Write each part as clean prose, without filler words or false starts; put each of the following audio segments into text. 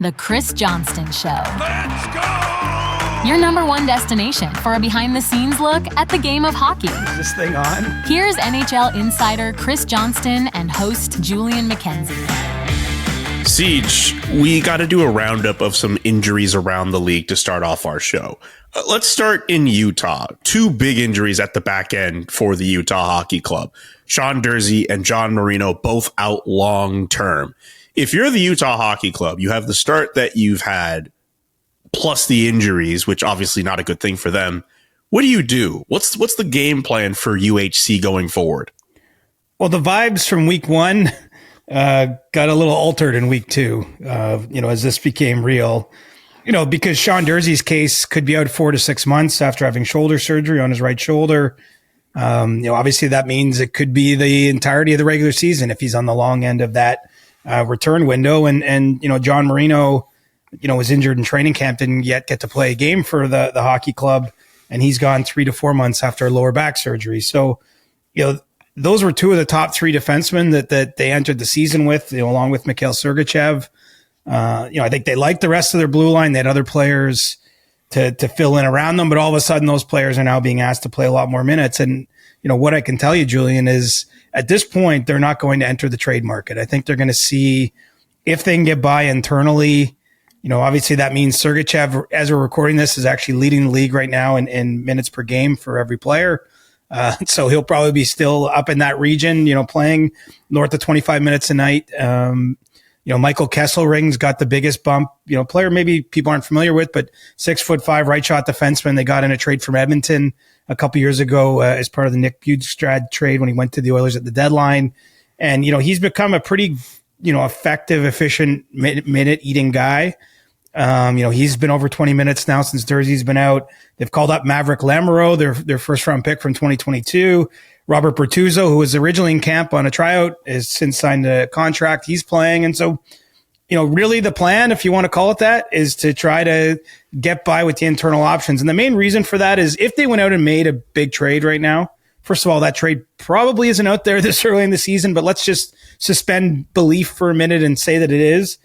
The Chris Johnston Show. Let's go! Your number one destination for a behind-the-scenes look at the game of hockey. Is this thing on? Here's NHL insider Chris Johnston and host Julian McKenzie. Siege, we got to do a roundup of some injuries around the league to start off our show. Let's start in Utah. Two big injuries at the back end for the Utah Hockey Club. Sean Durzi and John Marino both out long term. If you're the Utah Hockey Club, you have the start that you've had, plus the injuries, which obviously not a good thing for them. What do? What's the game plan for UHC going forward? Well, the vibes from week one got a little altered in week two, as this became real. Because Sean Durzi's case could be out 4 to 6 months after having shoulder surgery on his right shoulder. Obviously that means it could be the entirety of the regular season if he's on the long end of that return window. And John Marino, was injured in training camp, didn't yet get to play a game for the hockey club. And he's gone 3 to 4 months after lower back surgery. So, those were two of the top three defensemen that they entered the season with, along with Mikhail Sergachev. I think they liked the rest of their blue line. They had other players to fill in around them, but all of a sudden those players are now being asked to play a lot more minutes. And, what I can tell you, Julian, is at this point, they're not going to enter the trade market. I think they're going to see if they can get by internally. Obviously that means Sergachev, as we're recording this, is actually leading the league right now in minutes per game for every player. So he'll probably be still up in that region, playing north of 25 minutes a night. Michael Kesselring's got the biggest bump, player maybe people aren't familiar with, but 6'5" right shot defenseman. They got in a trade from Edmonton a couple years ago as part of the Nick Bjugstad trade when he went to the Oilers at the deadline. And, he's become a pretty, effective, efficient minute eating guy. He's been over 20 minutes now since Durzi's been out. They've called up Maverick Lamoureux, their first round pick from 2022. Robert Bertuzzo, who was originally in camp on a tryout, has since signed a contract. He's playing. And so, really the plan, if you want to call it that, is to try to get by with the internal options. And the main reason for that is if they went out and made a big trade right now, first of all, that trade probably isn't out there this early in the season, but let's just suspend belief for a minute and say that it is.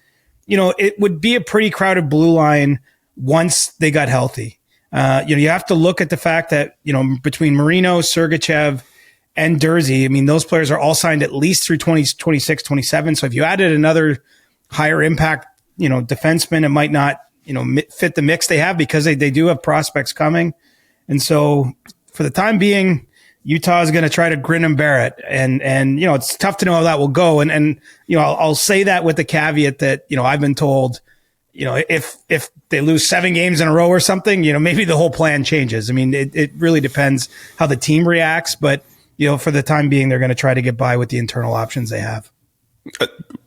It would be a pretty crowded blue line once they got healthy. You have to look at the fact that, between Marino, Sergachev, and Durzi, those players are all signed at least through 2026, 27. So if you added another higher impact, defenseman, it might not, fit the mix they have because they do have prospects coming. And so for the time being, Utah is going to try to grin and bear it. And it's tough to know how that will go. And I'll say that with the caveat that, I've been told, if they lose 7 games in a row or something, maybe the whole plan changes. It really depends how the team reacts, but for the time being, they're going to try to get by with the internal options they have.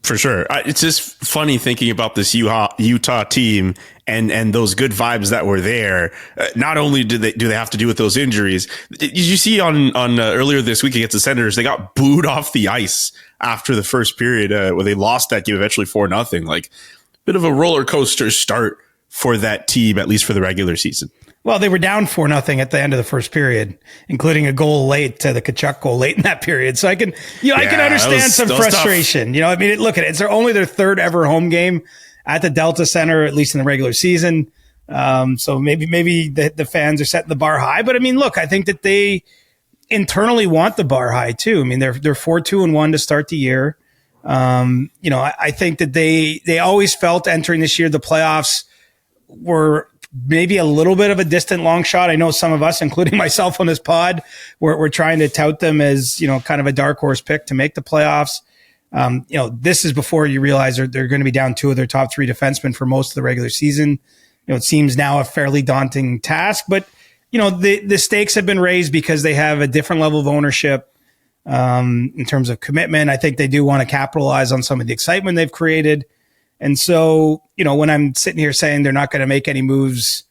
For sure. It's just funny thinking about this Utah team and those good vibes that were there. Not only do they have to do with those injuries, did you see on earlier this week against the Senators, they got booed off the ice after the first period where they lost that game eventually 4-0. Like, bit of a roller coaster start for that team, at least for the regular season. Well, they were down 4-0 at the end of the first period, including a goal late, the Kachuk goal late in that period. So I can understand some frustration. Tough. Look at it. It's only their third ever home game at the Delta Center, at least in the regular season. So maybe the fans are setting the bar high. But look, I think that they internally want the bar high too. They're 4-2-1 to start the year. I think that they always felt entering this year the playoffs were maybe a little bit of a distant long shot. I know some of us, including myself on this pod, we're trying to tout them as, kind of a dark horse pick to make the playoffs. This is before you realize they're going to be down 2 of their top 3 defensemen for most of the regular season. It seems now a fairly daunting task, but, the stakes have been raised because they have a different level of ownership in terms of commitment. I think they do want to capitalize on some of the excitement they've created. And so, when I'm sitting here saying they're not going to make any moves,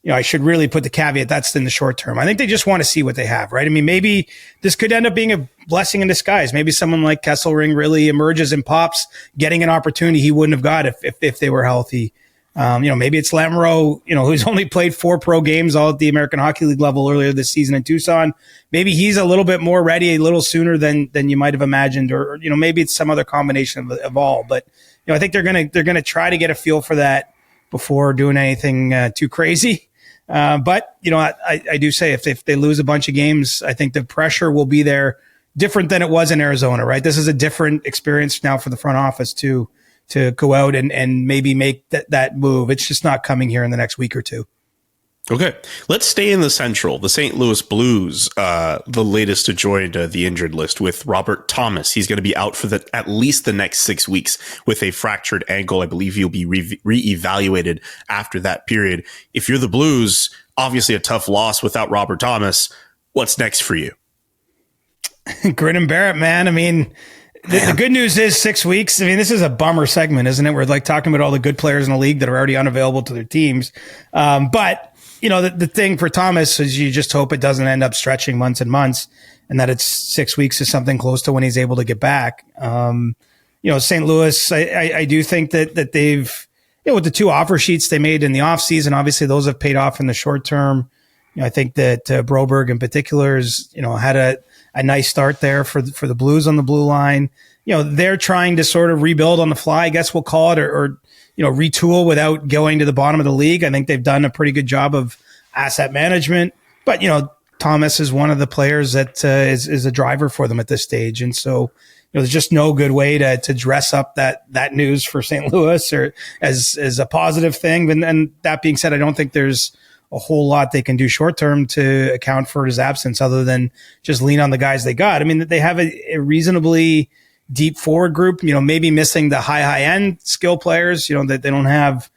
I should really put the caveat that's in the short term. I think they just want to see what they have, right? Maybe this could end up being a blessing in disguise. Maybe someone like Kesselring really emerges and pops, getting an opportunity he wouldn't have got if they were healthy. Maybe it's Lamoureux, who's only played 4 pro games all at the American Hockey League level earlier this season in Tucson. Maybe he's a little bit more ready a little sooner than you might have imagined, or maybe it's some other combination of all. But I think they're gonna try to get a feel for that before doing anything too crazy. But I do say if they lose a bunch of games, I think the pressure will be there, different than it was in Arizona, right? This is a different experience now for the front office to go out and maybe make that move. It's just not coming here in the next week or two. Okay, let's stay in the Central. The St. Louis Blues, the latest to join the injured list with Robert Thomas. He's going to be out for at least the next 6 weeks with a fractured ankle. I believe he'll be reevaluated after that period. If you're the Blues, obviously a tough loss without Robert Thomas. What's next for you? Grin and bear it, man. I mean, the good news is 6 weeks. I mean, this is a bummer segment, isn't it? We're like talking about all the good players in the league that are already unavailable to their teams. But the thing for Thomas is you just hope it doesn't end up stretching months and months, and that it's 6 weeks is something close to when he's able to get back. St. Louis, I do think that they've, with the 2 offer sheets they made in the offseason, obviously those have paid off in the short term. I think that Broberg in particular has, had a nice start there for the Blues on the blue line. They're trying to sort of rebuild on the fly, I guess we'll call it, or retool without going to the bottom of the league. I think they've done a pretty good job of asset management, but Thomas is one of the players that is a driver for them at this stage. And so, there's just no good way to dress up that news for St. Louis or as a positive thing. And that being said, I don't think there's a whole lot they can do short term to account for his absence other than just lean on the guys they got. I mean, they have a reasonably deep forward group, maybe missing the high end skill players, that they don't have,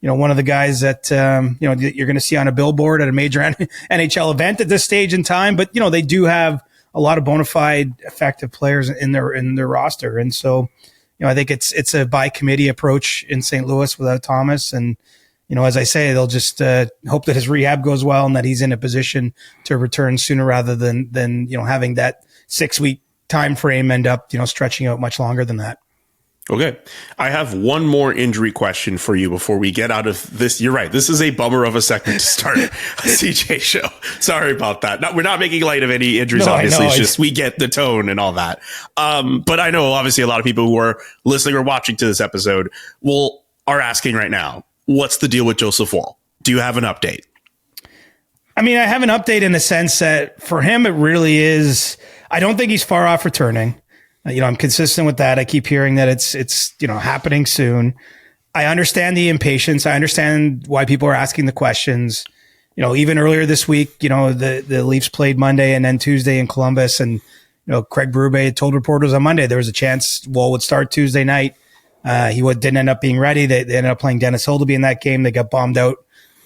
one of the guys that, you're going to see on a billboard at a major NHL event at this stage in time. But, they do have a lot of bona fide effective players in their roster. And so, I think it's a by committee approach in St. Louis without Thomas. And, as I say, they'll just hope that his rehab goes well and that he's in a position to return sooner rather than having that 6 week time frame end up, stretching out much longer than that. Okay. I have one more injury question for you before we get out of this. You're right. This is a bummer of a segment to start a CJ show. Sorry about that. We're not making light of any injuries, no, obviously. It's just we get the tone and all that. But I know obviously a lot of people who are listening or watching to this episode are asking right now, what's the deal with Joseph Woll? Do you have an update? I mean, I have an update in the sense that for him, it really is, I don't think he's far off returning. I'm consistent with that. I keep hearing that it's happening soon. I understand the impatience. I understand why people are asking the questions. Even earlier this week, the Leafs played Monday and then Tuesday in Columbus, and Craig Berube told reporters on Monday there was a chance Woll would start Tuesday night. He didn't end up being ready. They ended up playing Dennis Hildeby in that game. They got bombed out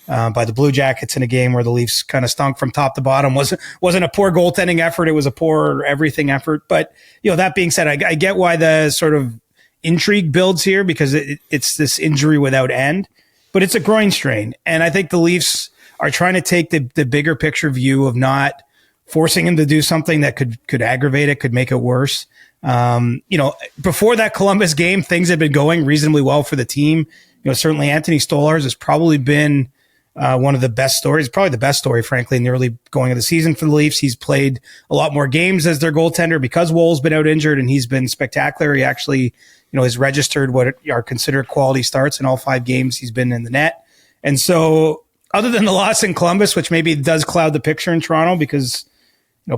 by the Blue Jackets in a game where the Leafs kind of stunk from top to bottom. Wasn't a poor goaltending effort. It was a poor everything effort. But, that being said, I get why the sort of intrigue builds here because it's this injury without end, but it's a groin strain. And I think the Leafs are trying to take the bigger picture view of not forcing him to do something that could aggravate it, could make it worse. Before that Columbus game, things had been going reasonably well for the team. Certainly Anthony Stolarz has probably been one of the best stories, probably the best story, frankly, in the early going of the season for the Leafs. He's played a lot more games as their goaltender because Woll's been out injured, and he's been spectacular. He actually, has registered what are considered quality starts in all 5 games he's been in the net. And so other than the loss in Columbus, which maybe does cloud the picture in Toronto because,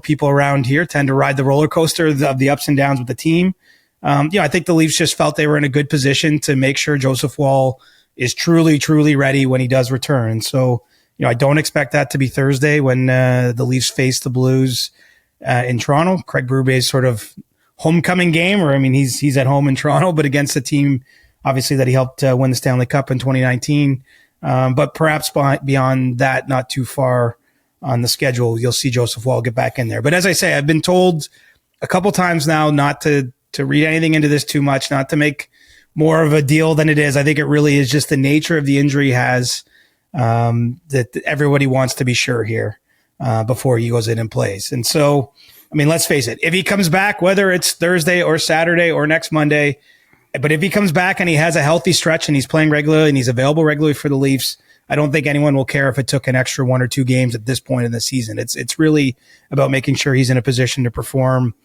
people around here tend to ride the roller coaster of the ups and downs with the team. I think the Leafs just felt they were in a good position to make sure Joseph Woll is truly, truly ready when he does return. So, I don't expect that to be Thursday when the Leafs face the Blues in Toronto. Craig Berube's sort of homecoming game, or he's at home in Toronto, but against a team obviously that he helped win the Stanley Cup in 2019. But perhaps beyond that, not too far on the schedule, you'll see Joseph Woll get back in there. But as I say, I've been told a couple times now not to read anything into this too much, not to make more of a deal than it is. I think it really is just the nature of the injury has that everybody wants to be sure here before he goes in and plays. And so, let's face it, if he comes back, whether it's Thursday or Saturday or next Monday, but if he comes back and he has a healthy stretch and he's playing regularly and he's available regularly for the Leafs, I don't think anyone will care if it took an extra 1 or 2 games at this point in the season. It's really about making sure he's in a position to perform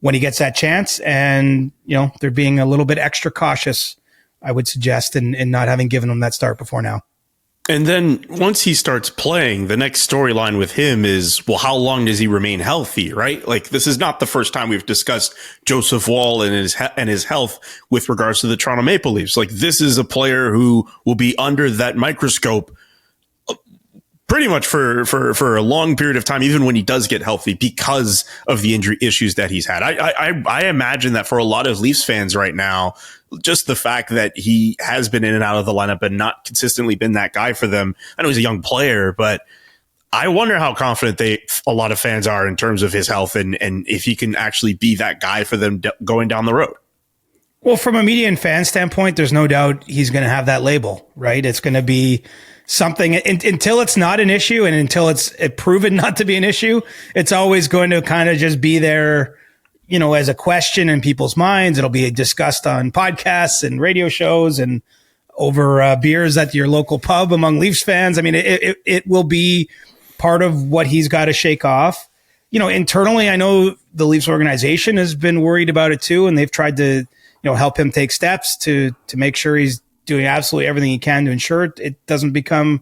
when he gets that chance. And, they're being a little bit extra cautious I would suggest, in not having given him that start before now. And then once he starts playing, the next storyline with him is, well, how long does he remain healthy, right? Like, this is not the first time we've discussed Joseph Woll and his health with regards to the Toronto Maple Leafs. Like, this is a player who will be under that microscope pretty much for a long period of time, even when he does get healthy, because of the injury issues that he's had. I imagine that for a lot of Leafs fans right now, just the fact that he has been in and out of the lineup and not consistently been that guy for them. I know he's a young player, but I wonder how confident a lot of fans are in terms of his health and if he can actually be that guy for them going down the road. Well, from a media and fan standpoint, there's no doubt he's going to have that label, right? It's going to be something until it's not an issue and until it's proven not to be an issue. It's always going to kind of just be there, as a question in people's minds. It'll be discussed on podcasts and radio shows and over beers at your local pub among Leafs fans. I mean, it will be part of what he's got to shake off. Internally, I know the Leafs organization has been worried about it too, and they've tried to, help him take steps to make sure he's doing absolutely everything he can to ensure it doesn't become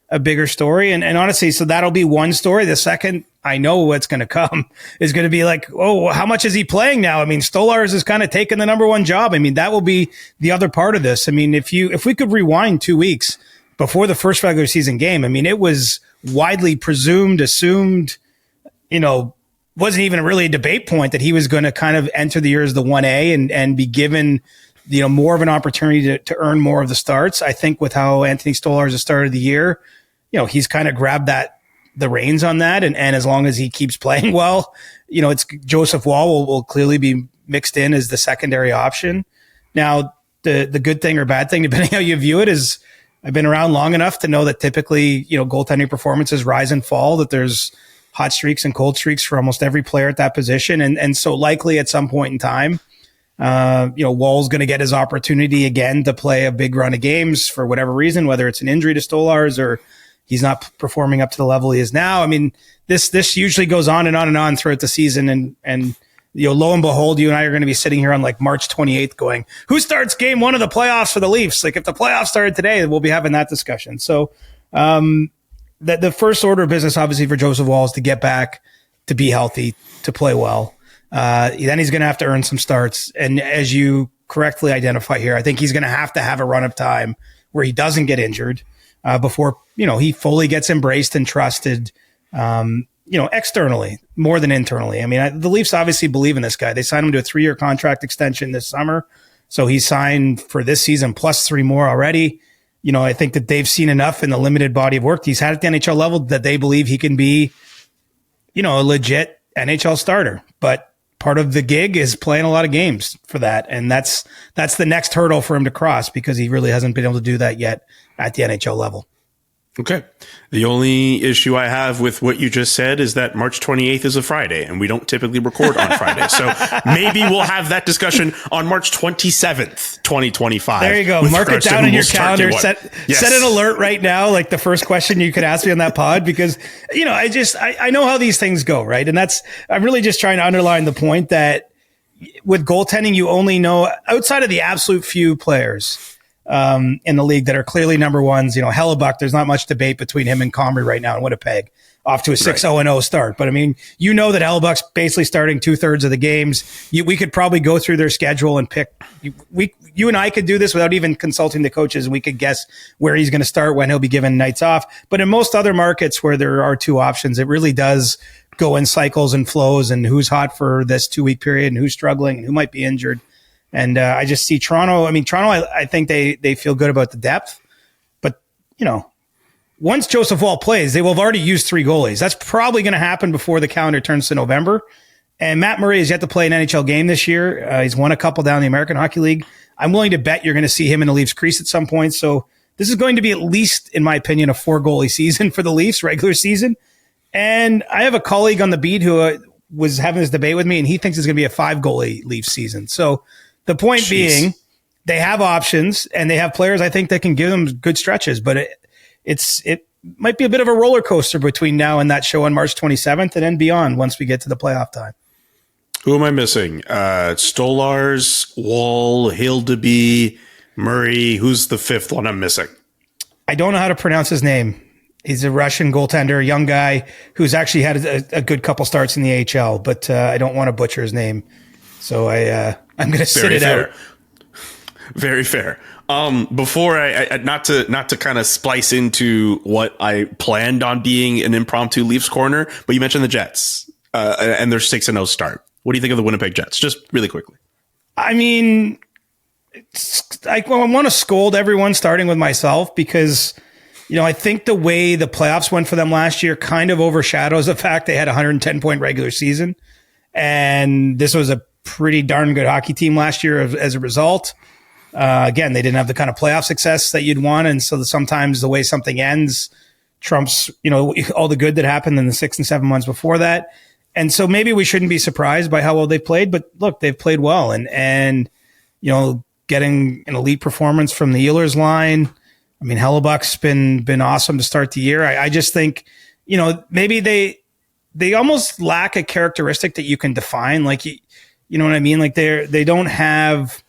a bigger story. And honestly, so that'll be one story. The second, I know what's going to come is going to be like, oh, how much is he playing now? I mean, Stolarz is kind of taking the number one job. I mean, that will be the other part of this. I mean, if we could rewind 2 weeks before the first regular season game, I mean, it was widely assumed, wasn't even really a debate point that he was going to kind of enter the year as the 1A and be given, more of an opportunity to earn more of the starts. I think with how Anthony Stolarz has started the year, he's kind of grabbed the reins on that. And as long as he keeps playing well, it's Joseph Woll will clearly be mixed in as the secondary option. Now, the good thing or bad thing, depending how you view it, is I've been around long enough to know that typically, goaltending performances rise and fall, that there's hot streaks and cold streaks for almost every player at that position. And so likely at some point in time, Woll's going to get his opportunity again to play a big run of games for whatever reason, whether it's an injury to Stolarz or he's not performing up to the level he is now. I mean, this usually goes on and on and on throughout the season. And lo and behold, you and I are going to be sitting here on like March 28th going, who starts game one of the playoffs for the Leafs? Like if the playoffs started today, we'll be having that discussion. So, the first order of business, obviously, for Joseph Woll is to get back, to be healthy, to play well. Then he's going to have to earn some starts. And as you correctly identify here, I think he's going to have a run of time where he doesn't get injured before, he fully gets embraced and trusted, externally more than internally. I mean, the Leafs obviously believe in this guy. They signed him to a 3-year contract extension this summer. So he's signed for this season plus 3 more already. I think that they've seen enough in the limited body of work he's had at the NHL level that they believe he can be, a legit NHL starter. But part of the gig is playing a lot of games for that. And that's the next hurdle for him to cross because he really hasn't been able to do that yet at the NHL level. Okay. The only issue I have with what you just said is that March 28th is a Friday and we don't typically record on Friday. So maybe we'll have that discussion on March 27th, 2025. There you go. Mark it down in your calendar. Set an alert right now. Like the first question you could ask me on that pod, because, I know how these things go. Right. And I'm really just trying to underline the point that with goaltending, you only know outside of the absolute few players in the league that are clearly number ones. Hellebuck, there's not much debate between him and Comrie right now in Winnipeg, off to a 6-0-0 start. But I mean, that Hellebuck's basically starting 2/3 of the games. We could probably go through their schedule and pick. You and I could do this without even consulting the coaches, and we could guess where he's going to start, when he'll be given nights off. But in most other markets where there are 2 options, it really does go in cycles and flows, and who's hot for this 2-week period and who's struggling and who might be injured. And I just see Toronto. I mean, Toronto, I think they feel good about the depth. But, once Joseph Woll plays, they will have already used 3 goalies. That's probably going to happen before the calendar turns to November. And Matt Murray has yet to play an NHL game this year. He's won a couple down in the American Hockey League. I'm willing to bet you're going to see him in the Leafs crease at some point. So this is going to be at least, in my opinion, a 4-goalie season for the Leafs, regular season. And I have a colleague on the beat who was having this debate with me, and he thinks it's going to be a 5-goalie Leafs season. So the point being, they have options and they have players, I think, that can give them good stretches, but it might be a bit of a roller coaster between now and that show on March 27th and then beyond once we get to the playoff time. Who am I missing? Stolarz, Woll, Hildeby, Murray. Who's the fifth one I'm missing? I don't know how to pronounce his name. He's a Russian goaltender, young guy who's actually had a good couple starts in the AHL, but I don't want to butcher his name. So I'm going to sit it out. Very fair. Before I not to kind of splice into what I planned on being an impromptu Leafs corner, but you mentioned the Jets and their 6-0 start. What do you think of the Winnipeg Jets? Just really quickly. I mean, I want to scold everyone, starting with myself, because I think the way the playoffs went for them last year kind of overshadows the fact they had a 110-point regular season, and this was a pretty darn good hockey team last year as a result. Again, they didn't have the kind of playoff success that you'd want. And so sometimes the way something ends trumps, all the good that happened in the 6 and 7 months before that. And so maybe we shouldn't be surprised by how well they played, but look, they've played well and getting an elite performance from the Ehlers line. I mean, Hellebuck's been awesome to start the year. I just think, maybe they almost lack a characteristic that you can define. Like, you know what I mean? Like they don't have,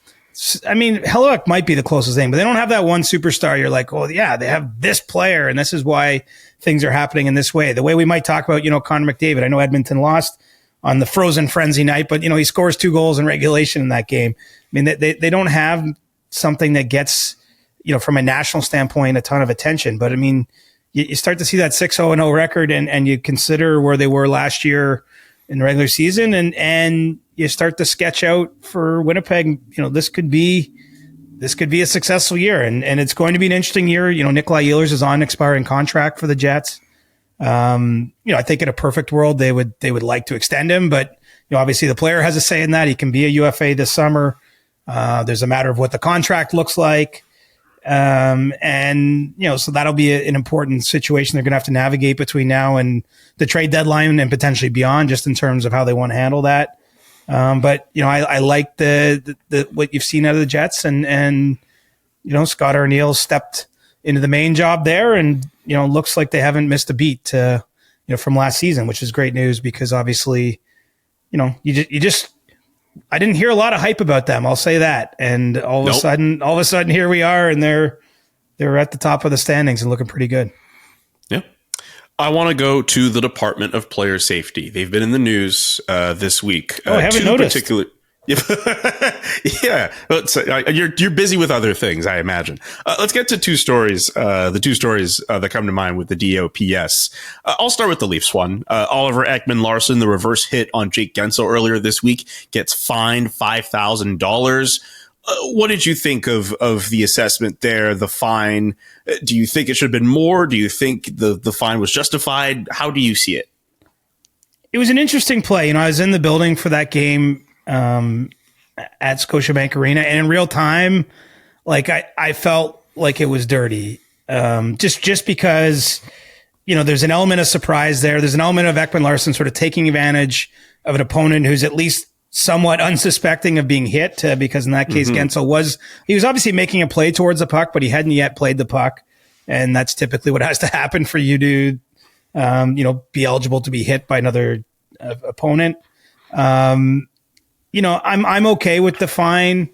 I mean, Hellebuck might be the closest thing, but they don't have that one superstar. You're like, oh yeah, they have this player and this is why things are happening in this way. The way we might talk about, Connor McDavid. I know Edmonton lost on the frozen frenzy night, but he scores 2 goals in regulation in that game. I mean, they don't have something that gets, from a national standpoint, a ton of attention. But I mean, you start to see that 6-0-0 record and you consider where they were last year in the regular season and you start to sketch out for Winnipeg, this could be a successful year and it's going to be an interesting year. Nikolai Ehlers is on an expiring contract for the Jets. I think in a perfect world, they would like to extend him, but obviously the player has a say in that. He can be a UFA this summer. There's a matter of what the contract looks like. So that'll be an important situation they're going to have to navigate between now and the trade deadline and potentially beyond, just in terms of how they want to handle that. But I like the what you've seen out of the Jets and Scott Arniel stepped into the main job there and, looks like they haven't missed a beat, from last season, which is great news because obviously, I didn't hear a lot of hype about them. I'll say that. And all of a sudden here we are and they're at the top of the standings and looking pretty good. Yeah. I want to go to the Department of Player Safety. They've been in the news this week. I haven't noticed. Yeah, you're busy with other things, I imagine. Let's get to 2 stories. The 2 stories that come to mind with the DOPS. I'll start with the Leafs one. Oliver Ekman-Larsson, the reverse hit on Jake Guentzel earlier this week, gets fined $5,000. What did you think of the assessment there, the fine? Do you think it should have been more? Do you think the fine was justified? How do you see it? It was an interesting play. I was in the building for that game at Scotiabank Arena, and in real time, I felt like it was dirty. Just because, there's an element of surprise there. There's an element of Ekman-Larsson sort of taking advantage of an opponent who's at least somewhat unsuspecting of being hit, because in that case, Guentzel was obviously making a play towards the puck, but he hadn't yet played the puck. And that's typically what has to happen for you to, be eligible to be hit by another opponent. I'm okay with the fine.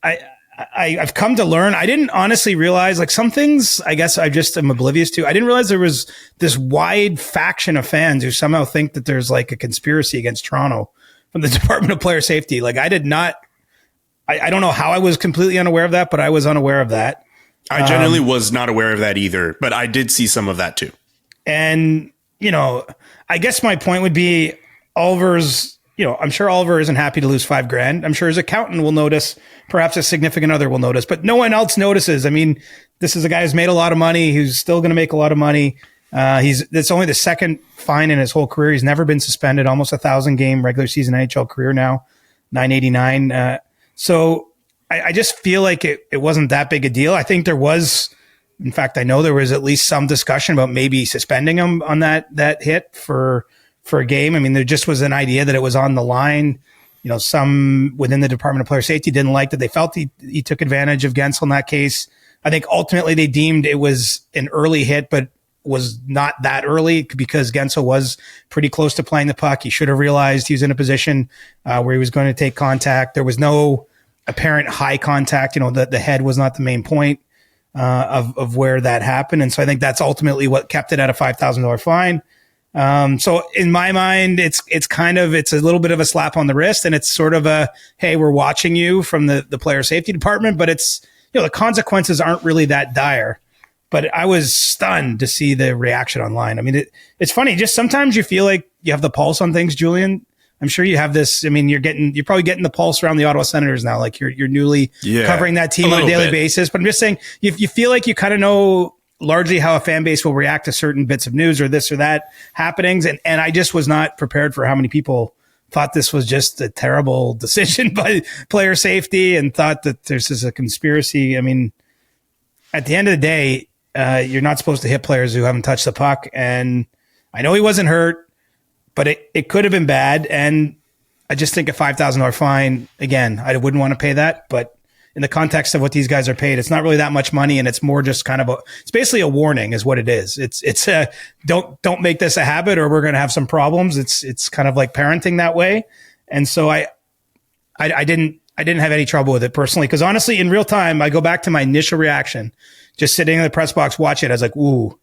I've come to learn. I didn't honestly realize, some things I guess I just am oblivious to. I didn't realize there was this wide faction of fans who somehow think that there's a conspiracy against Toronto from the Department of Player Safety. I did not, I don't know how I was completely unaware of that, but I was unaware of that. I genuinely was not aware of that either, but I did see some of that too. And, I guess my point would be Oliver's, I'm sure Oliver isn't happy to lose $5,000. I'm sure his accountant will notice, perhaps a significant other will notice, but no one else notices. I mean, this is a guy who's made a lot of money, who's still going to make a lot of money. It's only the second fine in his whole career. He's never been suspended, almost 1,000 game regular season NHL career now, 989. So I just feel like it wasn't that big a deal. I think there was, in fact, I know there was at least some discussion about maybe suspending him on that hit for a game. I mean, there just was an idea that it was on the line. Some within the Department of Player Safety didn't like that. They felt he took advantage of Guentzel in that case. I think ultimately they deemed it was an early hit, but was not that early because Guentzel was pretty close to playing the puck. He should have realized he was in a position where he was going to take contact. There was no apparent high contact. The head was not the main point of where that happened. And so I think that's ultimately what kept it at a $5,000 fine. So in my mind, it's a little bit of a slap on the wrist, and it's sort of a, hey, we're watching you from the player safety department, but it's, the consequences aren't really that dire. But I was stunned to see the reaction online. I mean, it's funny. Just sometimes you feel like you have the pulse on things, Julian. I'm sure you have this. I mean, you're probably getting the pulse around the Ottawa Senators now. Like you're newly covering that team on a daily basis. But I'm just saying, you feel like you kind of know largely how a fan base will react to certain bits of news or this or that happenings. And I just was not prepared for how many people thought this was just a terrible decision by player safety and thought that this is a conspiracy. I mean, at the end of the day, you're not supposed to hit players who haven't touched the puck. And I know he wasn't hurt, but it could have been bad. And I just think a $5,000 fine, again, I wouldn't want to pay that. But in the context of what these guys are paid, it's not really that much money. And it's more just kind of it's basically a warning is what it is. It's a, don't make this a habit or we're going to have some problems. It's kind of like parenting that way. And so I didn't have any trouble with it personally. Cause honestly, in real time, I go back to my initial reaction, just sitting in the press box, watch it. I was like, ooh,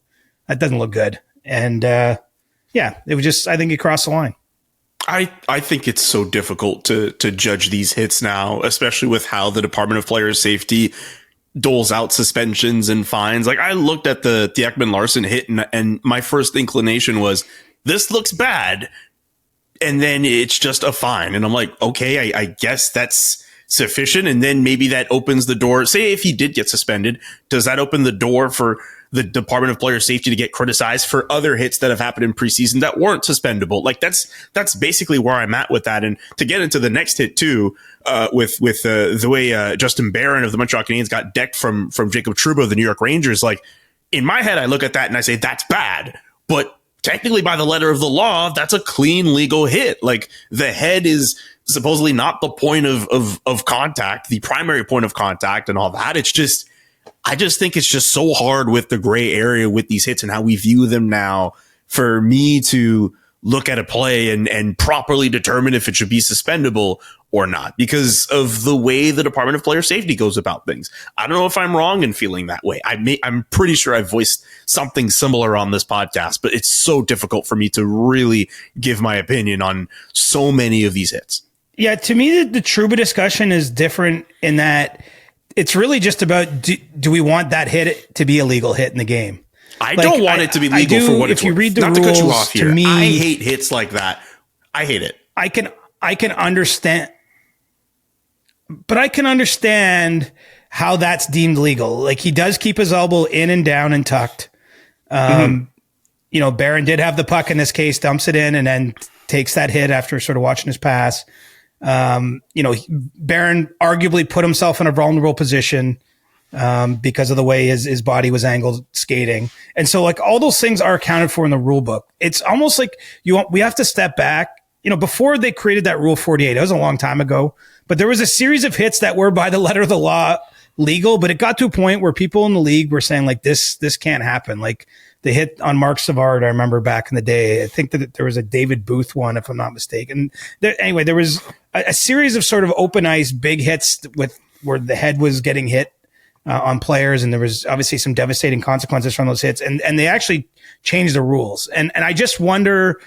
that doesn't look good. And, it was just, I think he crossed the line. I think it's so difficult to judge these hits now, especially with how the Department of Player Safety doles out suspensions and fines. Like I looked at the Ekman-Larsson hit and my first inclination was, this looks bad. And then it's just a fine. And I'm like, okay, I guess that's sufficient. And then maybe that opens the door. Say if he did get suspended, does that open the door for the Department of Player Safety to get criticized for other hits that have happened in preseason that weren't suspendable? Like that's basically where I'm at with that. And to get into the next hit too, with the way Justin Barron of the Montreal Canadiens got decked from Jacob Trouba of the New York Rangers. Like in my head, I look at that and I say that's bad, but technically by the letter of the law, that's a clean legal hit. Like the head is supposedly not the point of contact, the primary point of contact and all that. It's just, I just think it's just so hard with the gray area with these hits and how we view them now for me to look at a play and properly determine if it should be suspendable or not because of the way the Department of Player Safety goes about things. I don't know if I'm wrong in feeling that way. I'm pretty sure I've voiced something similar on this podcast, but it's so difficult for me to really give my opinion on so many of these hits. Yeah, to me, the Trouba discussion is different in that it's really just about do we want that hit to be a legal hit in the game? I don't want it to be legal for what it's worth. If you read the rules, not to cut you off here, I hate hits like that. I hate it. I can understand, but I can understand how that's deemed legal. Like he does keep his elbow in and down and tucked. Barron did have the puck in this case, dumps it in, and then takes that hit after sort of watching his pass. Barron arguably put himself in a vulnerable position because of the way his body was angled skating. And so like all those things are accounted for in the rule book. It's almost like we have to step back, before they created that rule 48, that was a long time ago, but there was a series of hits that were by the letter of the law legal, but it got to a point where people in the league were saying like, this can't happen. Like the hit on Mark Savard, I remember back in the day, I think that there was a David Booth one, if I'm not mistaken. There was a series of sort of open ice big hits where the head was getting hit on players, and there was obviously some devastating consequences from those hits, and they actually changed the rules. And I just wonder,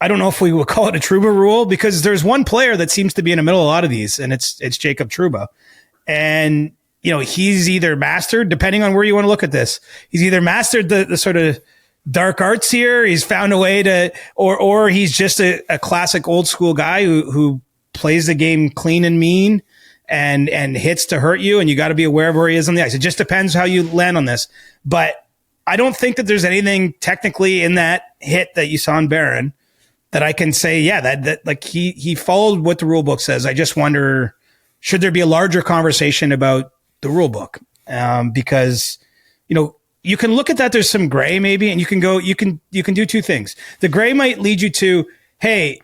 I don't know if we would call it a Trouba rule, because there's one player that seems to be in the middle of a lot of these, and it's Jacob Trouba. And he's either mastered, depending on where you want to look at this, he's either mastered the sort of dark arts here, he's found a way to, or he's just a classic old school guy who plays the game clean and mean and hits to hurt you, and you got to be aware of where he is on the ice. It just depends how you land on this. But I don't think that there's anything technically in that hit that you saw in Barron that I can say, yeah, that like he followed what the rule book says. I just wonder, should there be a larger conversation about the rule book? Because, you can look at that. There's some gray maybe, and you can do two things. The gray might lead you to, hey,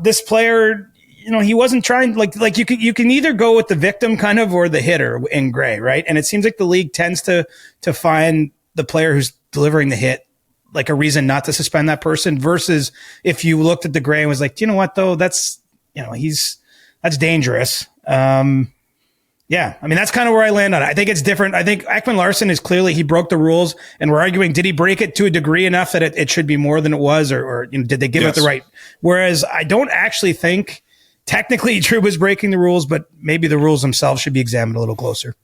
this player, he wasn't trying, like you can either go with the victim kind of, or the hitter in gray. Right. And it seems like the league tends to find the player who's delivering the hit like a reason not to suspend that person, versus if you looked at the gray and was like, you know what though, that's, that's dangerous. Yeah, I mean, that's kind of where I land on it. I think it's different. I think Ekman Larsson is clearly, he broke the rules, and we're arguing, did he break it to a degree enough that it should be more than it was, or did they give it the right? Whereas I don't actually think technically Trouba's breaking the rules, but maybe the rules themselves should be examined a little closer.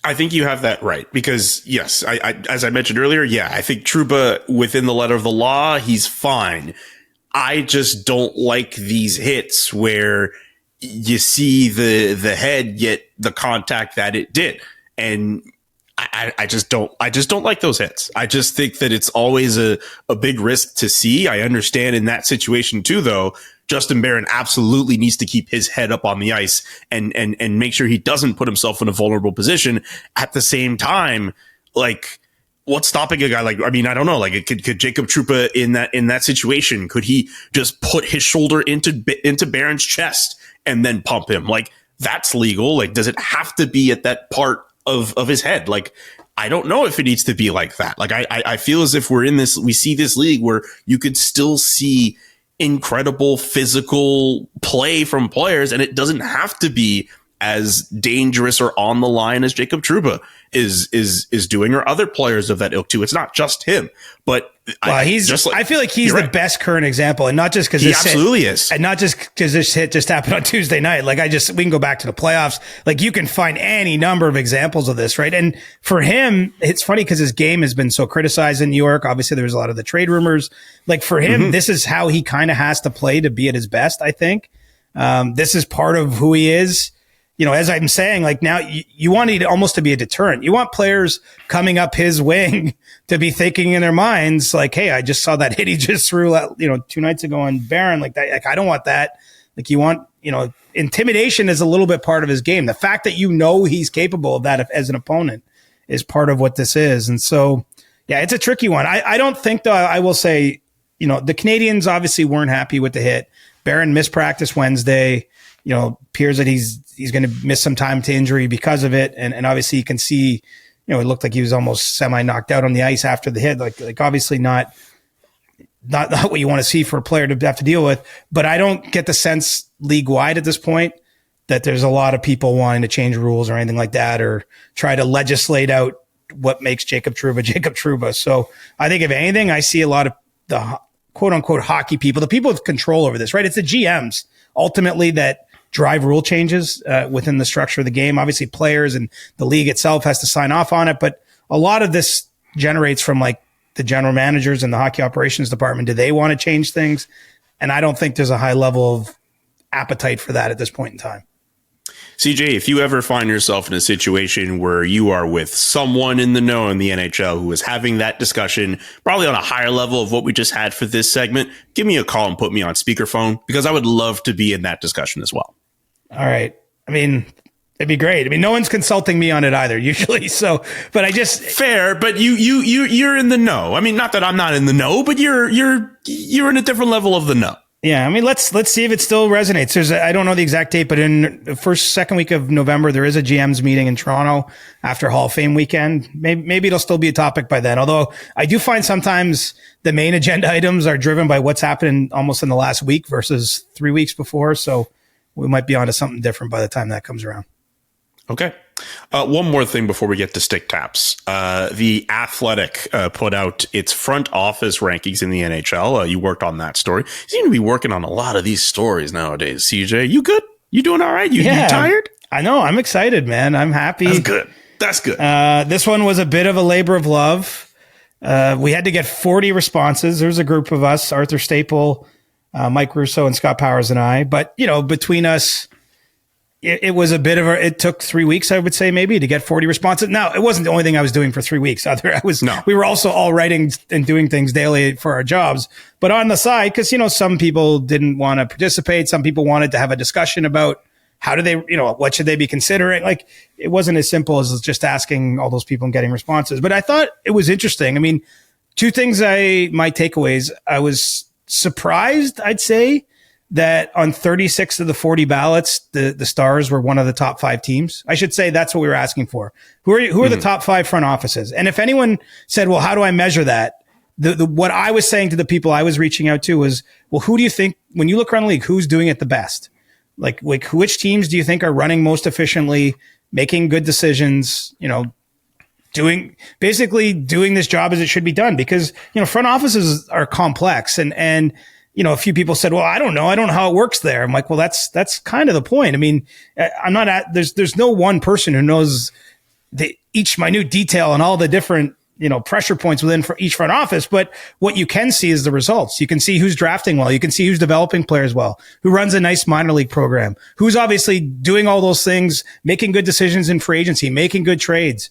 I think you have that right, because yes, I as I mentioned earlier, I think Trouba, within the letter of the law, he's fine. I just don't like these hits where you see the head get the contact that it did. And I just don't like those hits. I just think that it's always a big risk to see. I understand in that situation too, though, Justin Barron absolutely needs to keep his head up on the ice and make sure he doesn't put himself in a vulnerable position. At the same time, like, what's stopping a guy like, I mean, I don't know, like, could Jacob Trouba in that situation, could he just put his shoulder into Barron's chest and then pump him? Like, that's legal. Like, does it have to be at that part of his head? Like, I don't know if it needs to be like that. Like, I feel as if we see this league where you could still see incredible physical play from players, and it doesn't have to be as dangerous or on the line as Jacob Trouba is doing, or other players of that ilk too. It's not just him, but I feel like he's the best current example, and not just because he absolutely is, and not just because this hit just happened on Tuesday night. Like, we can go back to the playoffs. Like, you can find any number of examples of this, right? And for him, it's funny because his game has been so criticized in New York. Obviously, there's a lot of the trade rumors. Like, for him, this is how he kind of has to play to be at his best, I think. This is part of who he is. You know, as I'm saying, like, now you want it almost to be a deterrent. You want players coming up his wing to be thinking in their minds, like, hey, I just saw that hit he just threw, 2 nights ago on Barron. Like, that, like, I don't want that. Like, you want, intimidation is a little bit part of his game. The fact that he's capable of that as an opponent is part of what this is. And so, yeah, it's a tricky one. I don't think, though, I will say, the Canadians obviously weren't happy with the hit. Barron missed practice Wednesday. Appears that he's going to miss some time to injury because of it. And obviously you can see, it looked like he was almost semi knocked out on the ice after the hit. Like obviously not what you want to see for a player to have to deal with. But I don't get the sense league wide at this point that there's a lot of people wanting to change rules or anything like that, or try to legislate out what makes Jacob Trouba. So I think if anything, I see a lot of the quote unquote hockey people, the people with control over this, right? It's the GMs ultimately that drive rule changes within the structure of the game. Obviously, players and the league itself has to sign off on it, but a lot of this generates from like the general managers and the hockey operations department. Do they want to change things? And I don't think there's a high level of appetite for that at this point in time. CJ, if you ever find yourself in a situation where you are with someone in the know in the NHL who is having that discussion, probably on a higher level of what we just had for this segment, give me a call and put me on speakerphone, because I would love to be in that discussion as well. All right. I mean, it'd be great. I mean, no one's consulting me on it either, usually. So, but I just fair. But you're in the know. I mean, not that I'm not in the know, but you're in a different level of the know. Yeah. I mean, let's see if it still resonates. I don't know the exact date, but in the second week of November, there is a GM's meeting in Toronto after Hall of Fame weekend. Maybe it'll still be a topic by then. Although I do find sometimes the main agenda items are driven by what's happened almost in the last week versus 3 weeks before. So we might be onto something different by the time that comes around. Okay. One more thing before we get to stick taps. The Athletic put out its front office rankings in the NHL. You worked on that story. You seem to be working on a lot of these stories nowadays, CJ. You good? You doing all right? You tired? I know. I'm excited, man. I'm happy. That's good. This one was a bit of a labor of love. We had to get 40 responses. There's a group of us, Arthur Staple, Mike Russo, and Scott Powers and I. But, between us, it was a bit of it took 3 weeks, I would say, maybe, to get 40 responses. Now, it wasn't the only thing I was doing for 3 weeks. We were also all writing and doing things daily for our jobs. But on the side, because, some people didn't want to participate. Some people wanted to have a discussion about how do they, what should they be considering? Like, it wasn't as simple as just asking all those people and getting responses. But I thought it was interesting. I mean, two things my takeaways. I was surprised, I'd say, that on 36 of the 40 ballots, the Stars were one of the top 5 teams. I should say that's what we were asking for. Who are the top 5 front offices? And if anyone said, well, how do I measure that? What I was saying to the people I was reaching out to was, well, who do you think, when you look around the league, who's doing it the best? Like which teams do you think are running most efficiently, making good decisions, doing this job as it should be done? Because, front offices are complex and a few people said, well, I don't know how it works there. I'm like, well, that's kind of the point. I mean, there's no one person who knows each minute detail and all the different, pressure points within each front office. But what you can see is the results. You can see who's drafting well. You can see who's developing players well, who runs a nice minor league program, who's obviously doing all those things, making good decisions in free agency, making good trades,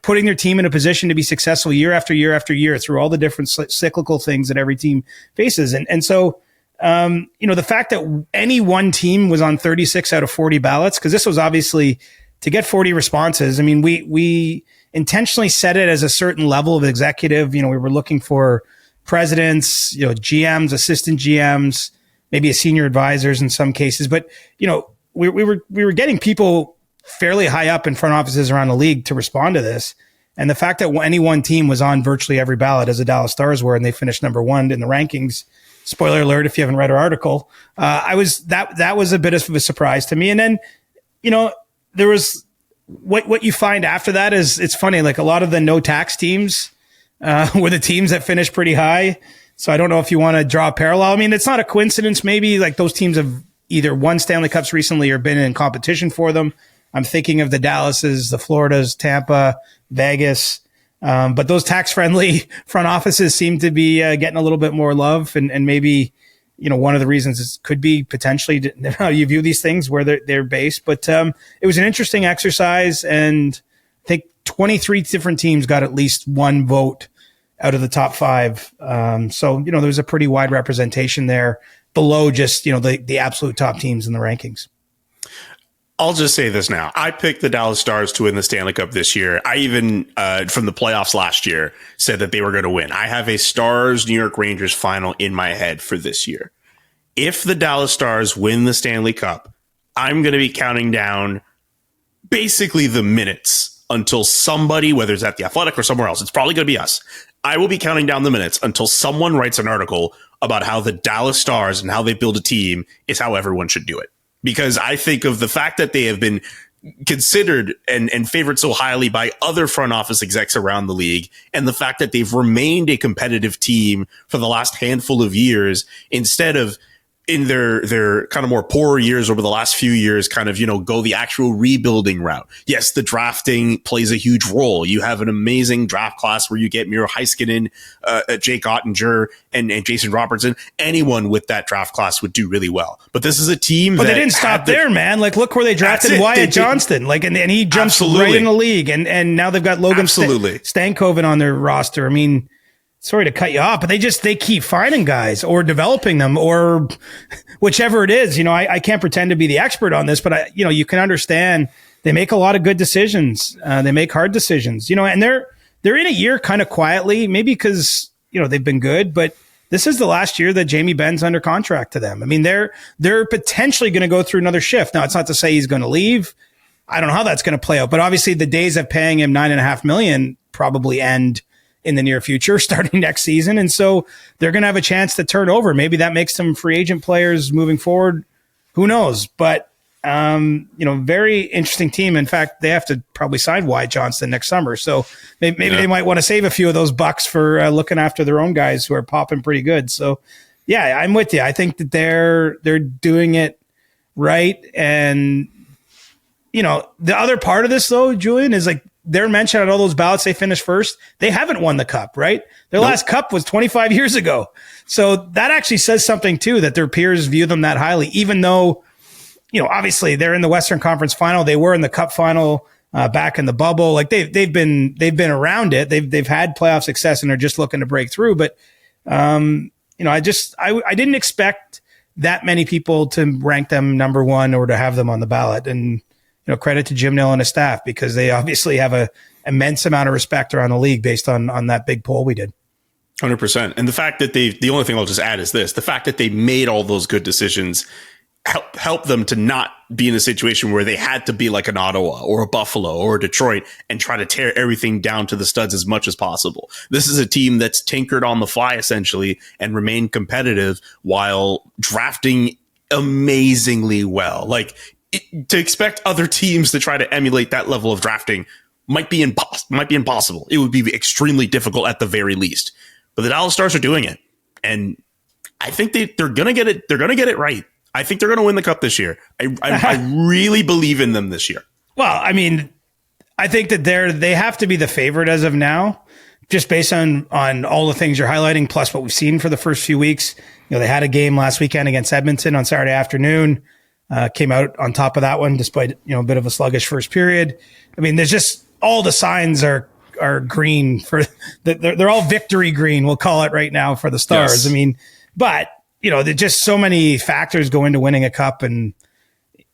putting their team in a position to be successful year after year after year through all the different cyclical things that every team faces. And so, the fact that any one team was on 36 out of 40 ballots, because this was obviously to get 40 responses. I mean, we intentionally set it as a certain level of executive. We were looking for presidents, GMs, assistant GMs, maybe senior advisors in some cases. But, we were getting people fairly high up in front offices around the league to respond to this. And the fact that any one team was on virtually every ballot, as the Dallas Stars were, and they finished number one in the rankings. Spoiler alert, if you haven't read our article, that was a bit of a surprise to me. And then, there was what you find after that is, it's funny, like a lot of the no tax teams were the teams that finished pretty high. So I don't know if you want to draw a parallel. I mean, it's not a coincidence. Maybe like those teams have either won Stanley Cups recently or been in competition for them. I'm thinking of the Dallases, the Floridas, Tampa, Vegas. But those tax-friendly front offices seem to be getting a little bit more love, and maybe, one of the reasons is could be potentially how you view these things, where they're based. But it was an interesting exercise, and I think 23 different teams got at least one vote out of the top five. So there was a pretty wide representation there below just the absolute top teams in the rankings. I'll just say this now. I picked the Dallas Stars to win the Stanley Cup this year. I even, from the playoffs last year, said that they were going to win. I have a Stars-New York Rangers final in my head for this year. If the Dallas Stars win the Stanley Cup, I'm going to be counting down basically the minutes until somebody, whether it's at The Athletic or somewhere else, it's probably going to be us. I will be counting down the minutes until someone writes an article about how the Dallas Stars and how they build a team is how everyone should do it. Because I think of the fact that they have been considered and favored so highly by other front office execs around the league, and the fact that they've remained a competitive team for the last handful of years, instead of in their kind of more poorer years over the last few years, kind of, go the actual rebuilding route. Yes, the drafting plays a huge role. You have an amazing draft class where you get Miro Heiskanen, Jake Ottinger, and Jason Robertson. Anyone with that draft class would do really well. But this is a team But they didn't stop there, man. Like, look where they drafted Wyatt Johnston. Like, and he jumps right in the league. And now they've got Logan Stankoven on their roster. I mean, sorry to cut you off, but they keep finding guys or developing them or whichever it is. I can't pretend to be the expert on this, but you can understand they make a lot of good decisions. They make hard decisions, and they're in a year kind of quietly, maybe because, they've been good, but this is the last year that Jamie Benn's under contract to them. I mean, they're potentially going to go through another shift. Now, it's not to say he's going to leave. I don't know how that's going to play out, but obviously the days of paying him $9.5 million probably end in the near future, starting next season. And so they're going to have a chance to turn over. Maybe that makes them free agent players moving forward. Who knows? But, very interesting team. In fact, they have to probably sign Wyatt Johnston next summer. So maybe they might want to save a few of those bucks for looking after their own guys who are popping pretty good. So yeah, I'm with you. I think that they're doing it right. And, the other part of this though, Julian, is like, they're mentioned on all those ballots they finished first. They haven't won the cup, right? Their last cup was 25 years ago. So that actually says something too, that their peers view them that highly, even though, obviously they're in the Western Conference final. They were in the cup final back in the bubble. Like they've been around it. They've had playoff success and they're just looking to break through. But, I didn't expect that many people to rank them number one or to have them on the ballot. And, credit to Jim Nill and his staff, because they obviously have a immense amount of respect around the league based on that big poll we did. 100%. And the fact that the only thing I'll just add is this, the fact that they made all those good decisions help them to not be in a situation where they had to be like an Ottawa or a Buffalo or a Detroit and try to tear everything down to the studs as much as possible. This is a team that's tinkered on the fly essentially and remained competitive while drafting amazingly well. Like to expect other teams to try to emulate that level of drafting might be impossible. It would be extremely difficult at the very least. But the Dallas Stars are doing it, and I think they're gonna get it. They're gonna get it right. I think they're gonna win the Cup this year. I really believe in them this year. Well, I mean, I think that they have to be the favorite as of now, just based on all the things you're highlighting, plus what we've seen for the first few weeks. They had a game last weekend against Edmonton on Saturday afternoon. Came out on top of that one, despite a bit of a sluggish first period. I mean, there's just all the signs are green for they're all victory green. We'll call it right now for the Stars. Yes. I mean, but there's just so many factors go into winning a cup, and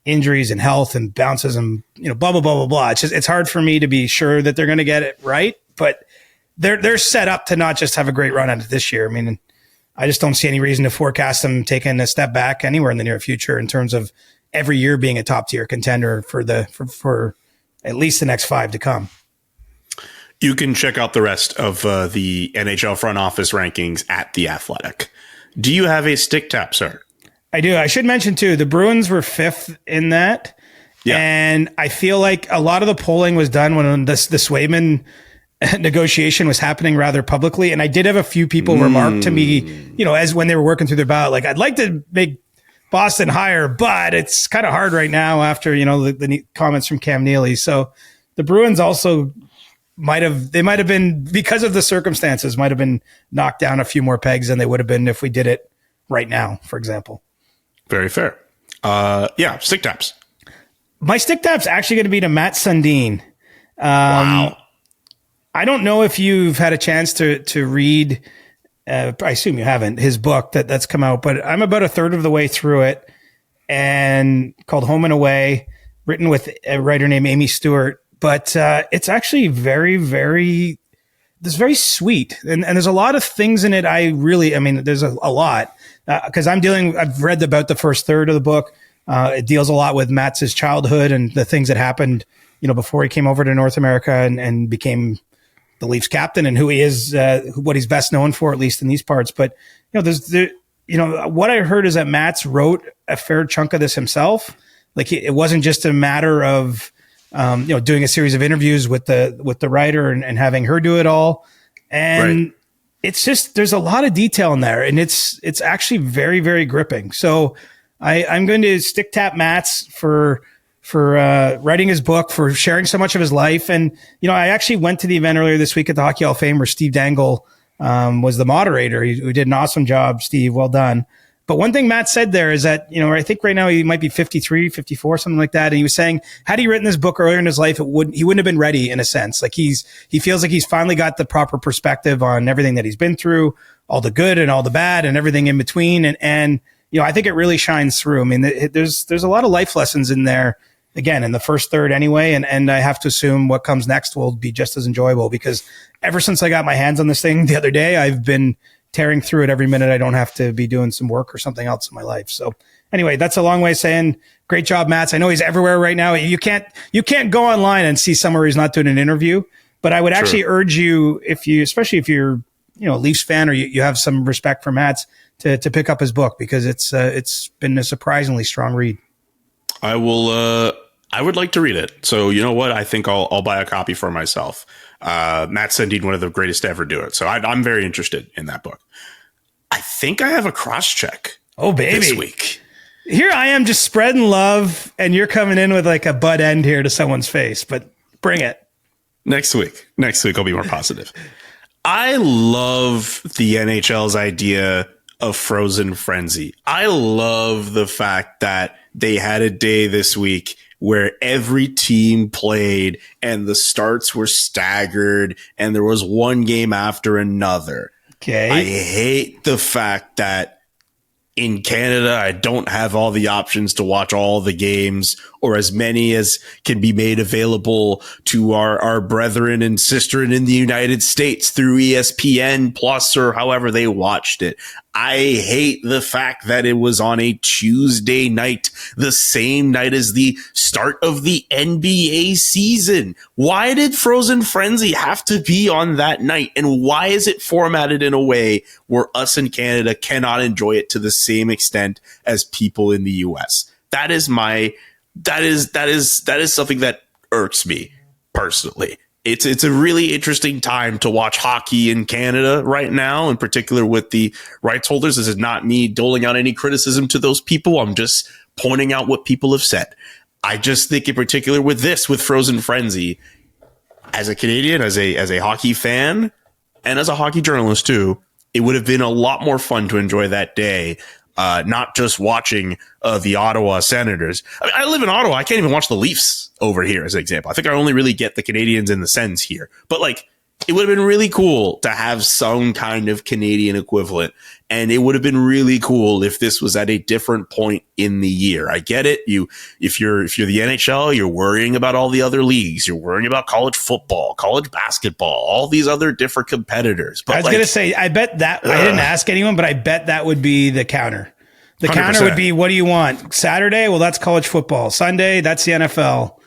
injuries and health and bounces and blah blah blah blah blah. It's hard for me to be sure that they're going to get it right, but they're set up to not just have a great run at it this year. I mean, I just don't see any reason to forecast them taking a step back anywhere in the near future in terms of every year being a top tier contender for at least the next 5 to come. You can check out the rest of the NHL front office rankings at The Athletic. Do you have a stick tap, sir? I do. I should mention, too, the Bruins were 5th in that. Yeah. And I feel like a lot of the polling was done when the Swayman negotiation was happening rather publicly. And I did have a few people remark to me, as when they were working through their ballot, like, I'd like to make Boston higher, but it's kind of hard right now after, the comments from Cam Neely. So the Bruins also might have been, because of the circumstances, might have been knocked down a few more pegs than they would have been if we did it right now, for example. Very fair. Stick taps. My stick tap's actually going to be to Matt Sundin. Wow. I don't know if you've had a chance to read, I assume you haven't, his book that's come out, but I'm about a third of the way through it, and called Home and Away, written with a writer named Amy Stewart. But it's actually very, very sweet. And there's a lot of things in it. There's a lot. Because I've read about the first third of the book. It deals a lot with Matt's childhood and the things that happened, before he came over to North America and became the Leafs captain, and who he is, what he's best known for, at least in these parts. But, what I heard is that Matt's wrote a fair chunk of this himself. Like, it wasn't just a matter of, doing a series of interviews with the writer and having her do it all. And right. It's just, there's a lot of detail in there, and it's actually very, very gripping. So I'm going to stick tap Matt's for writing his book, for sharing so much of his life. And, I actually went to the event earlier this week at the Hockey Hall of Fame where Steve Dangle was the moderator. He did an awesome job, Steve. Well done. But one thing Matt said there is that, I think right now he might be 53, 54, something like that. And he was saying, had he written this book earlier in his life, he wouldn't have been ready, in a sense. Like, he feels like he's finally got the proper perspective on everything that he's been through, all the good and all the bad and everything in between. And I think it really shines through. I mean, there's a lot of life lessons in there, again, in the first third anyway. And I have to assume what comes next will be just as enjoyable, because ever since I got my hands on this thing the other day, I've been tearing through it every minute. I don't have to be doing some work or something else in my life. So anyway, that's a long way of saying great job, Matt. I know he's everywhere right now. You can't go online and see somewhere he's not doing an interview, but I would actually urge you, especially if you're, a Leafs fan, or you have some respect for Matt's, to pick up his book, because it's been a surprisingly strong read. I would like to read it. So you know what? I think I'll buy a copy for myself. Matt Sundin, one of the greatest to ever do it. So I'm very interested in that book. I think I have a cross check. Oh, baby. This week. Here I am just spreading love, and you're coming in with like a butt end here to someone's face, but bring it. Next week I'll be more positive. I love the NHL's idea of frozen frenzy. I love the fact that they had a day this week where every team played and the starts were staggered and there was one game after another. Okay. I hate the fact that in Canada, I don't have all the options to watch all the games, or as many as can be made available to our brethren and sister in the United States through ESPN Plus or however they watched it. I hate the fact that it was on a Tuesday night, the same night as the start of the NBA season. Why did Frozen Frenzy have to be on that night? And why is it formatted in a way where us in Canada cannot enjoy it to the same extent as people in the US? That is something that irks me personally. It's a really interesting time to watch hockey in Canada right now, in particular with the rights holders. This is not me doling out any criticism to those people. I'm just pointing out what people have said. I just think in particular with Frozen Frenzy, as a Canadian, as a hockey fan, and as a hockey journalist too, it would have been a lot more fun to enjoy that day. Not just watching the Ottawa Senators. I mean, I live in Ottawa. I can't even watch the Leafs over here as an example. I think I only really get the Canadians and the Sens here. But like, it would have been really cool to have some kind of Canadian equivalent. And it would have been really cool if this was at a different point in the year. I get it. If you're the NHL, you're worrying about all the other leagues. You're worrying about college football, college basketball, all these other different competitors. But I was going to say, I bet that, I didn't ask anyone, but I bet that would be the counter. The 100%. Counter would be, what do you want? Saturday? Well, that's college football. Sunday? That's the NFL.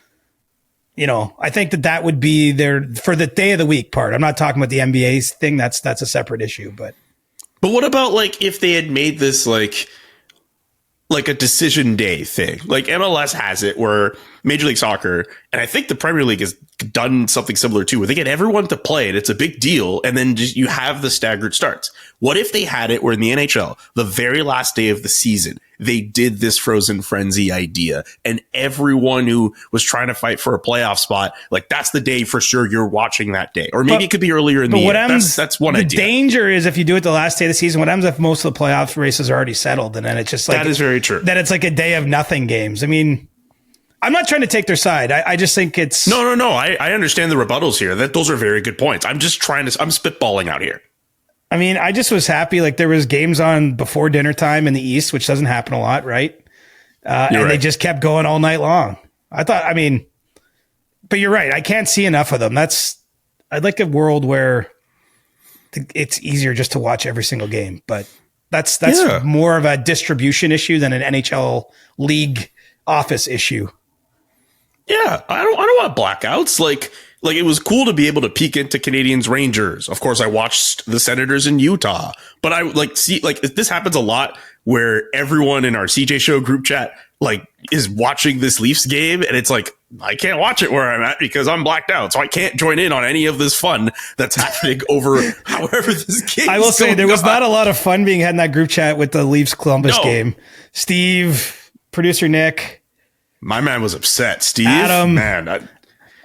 You know, I think that would be there for the day of the week part. I'm not talking about the NBA thing. That's a separate issue, but what about like if they had made this like a decision day thing? Like MLS has it where Major League Soccer, and I think the Premier League has done something similar too, where they get everyone to play and it's a big deal. And then just, you have the staggered starts. What if they had it where in the NHL, the very last day of the season, they did this Frozen Frenzy idea, and everyone who was trying to fight for a playoff spot, like that's the day for sure you're watching that day. Or maybe it could be earlier in the year. That's one idea. The danger is if you do it the last day of the season, what happens if most of the playoff races are already settled, and then it's just like that is very true. Then it's like a day of nothing games. I mean, I'm not trying to take their side. I just think it's no. I understand the rebuttals here. Those are very good points. I'm just I'm spitballing out here. I mean, I just was happy. Like there was games on before dinner time in the East, which doesn't happen a lot, right? And right. They just kept going all night long. But you're right. I can't see enough of them. I'd like a world where it's easier just to watch every single game, but that's more of a distribution issue than an NHL league office issue. Yeah, I don't want blackouts. Like it was cool to be able to peek into Canadians Rangers. Of course, I watched the Senators in Utah, but I this happens a lot where everyone in our CJ Show group chat is watching this Leafs game, and it's like I can't watch it where I'm at because I'm blacked out, so I can't join in on any of this fun that's happening over however this game. I will say there was not a lot of fun being had in that group chat with the Leafs Columbus game. Steve, producer Nick. My man was upset. Steve, Adam, man.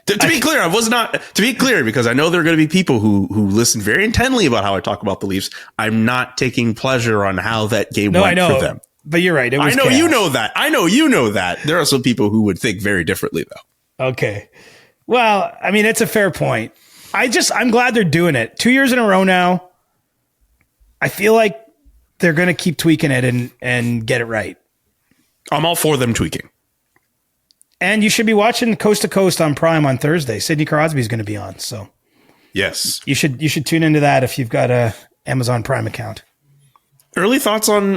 To be clear, I was not. To be clear, because I know there are going to be people who listen very intently about how I talk about the Leafs. I'm not taking pleasure on how that game went for them. But you're right. It was I know chaos. you know that. I know you know that. There are some people who would think very differently, though. Okay. Well, I mean, it's a fair point. I'm glad they're doing it 2 years in a row now. I feel like they're going to keep tweaking it and get it right. I'm all for them tweaking. And you should be watching Coast to Coast on Prime on Thursday. Sidney Crosby's going to be on, so yes, you should tune into that if you've got a Amazon Prime account. Early thoughts on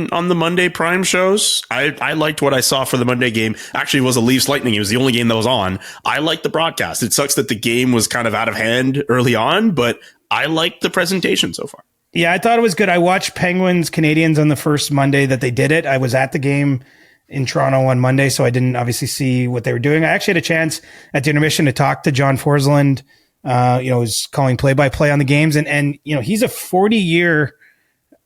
the Monday Prime shows? I liked what I saw for the Monday game. Actually, it was a Leafs Lightning. It was the only game that was on. I liked the broadcast. It sucks that the game was kind of out of hand early on, but I liked the presentation so far. Yeah, I thought it was good. I watched Penguins Canadians on the first Monday that they did it. I was at the game in Toronto on Monday, so I didn't obviously see what they were doing. I actually had a chance at the intermission to talk to John Forsland, who's calling play-by-play on the games. And he's a 40-year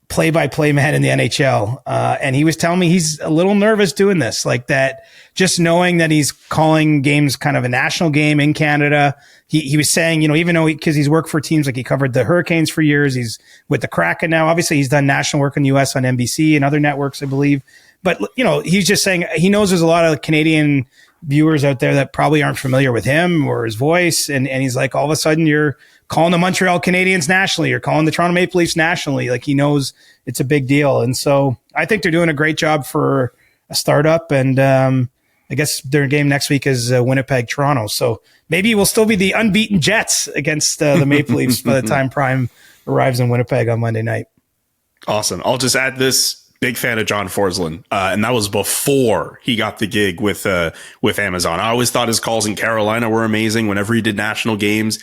play-by-play man in the NHL. And he was telling me he's a little nervous doing this, like that, just knowing that he's calling games kind of a national game in Canada. He was saying, even though because he's worked for teams, like he covered the Hurricanes for years, he's with the Kraken now. Obviously, he's done national work in the U.S. on NBC and other networks, I believe. But, he's just saying he knows there's a lot of Canadian viewers out there that probably aren't familiar with him or his voice. And he's like, all of a sudden you're calling the Montreal Canadiens nationally. You're calling the Toronto Maple Leafs nationally. Like he knows it's a big deal. And so I think they're doing a great job for a startup. And I guess their game next week is Winnipeg, Toronto. So maybe we'll still be the unbeaten Jets against the Maple Leafs by the time Prime arrives in Winnipeg on Monday night. Awesome. I'll just add this. Big fan of John Forsland, and that was before he got the gig with Amazon. I always thought his calls in Carolina were amazing. Whenever he did national games,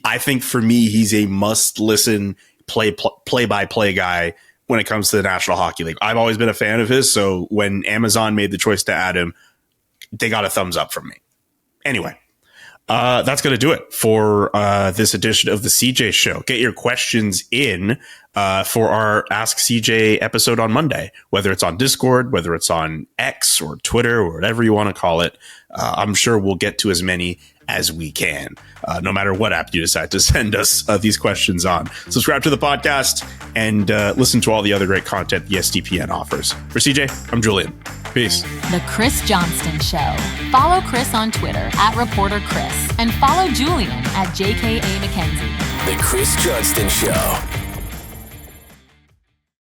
I think for me, he's a must-listen play-by-play guy when it comes to the National Hockey League. I've always been a fan of his, so when Amazon made the choice to add him, they got a thumbs up from me. Anyway. That's going to do it for this edition of the CJ Show. Get your questions in for our Ask CJ episode on Monday, whether it's on Discord, whether it's on X or Twitter or whatever you want to call it. I'm sure we'll get to as many as we can, no matter what app you decide to send us these questions on. Subscribe to the podcast and listen to all the other great content the SDPN offers. For CJ, I'm Julian. Peace. The Chris Johnston Show. Follow Chris on Twitter @ReporterChris and follow Julian @JKA McKenzie. The Chris Johnston Show.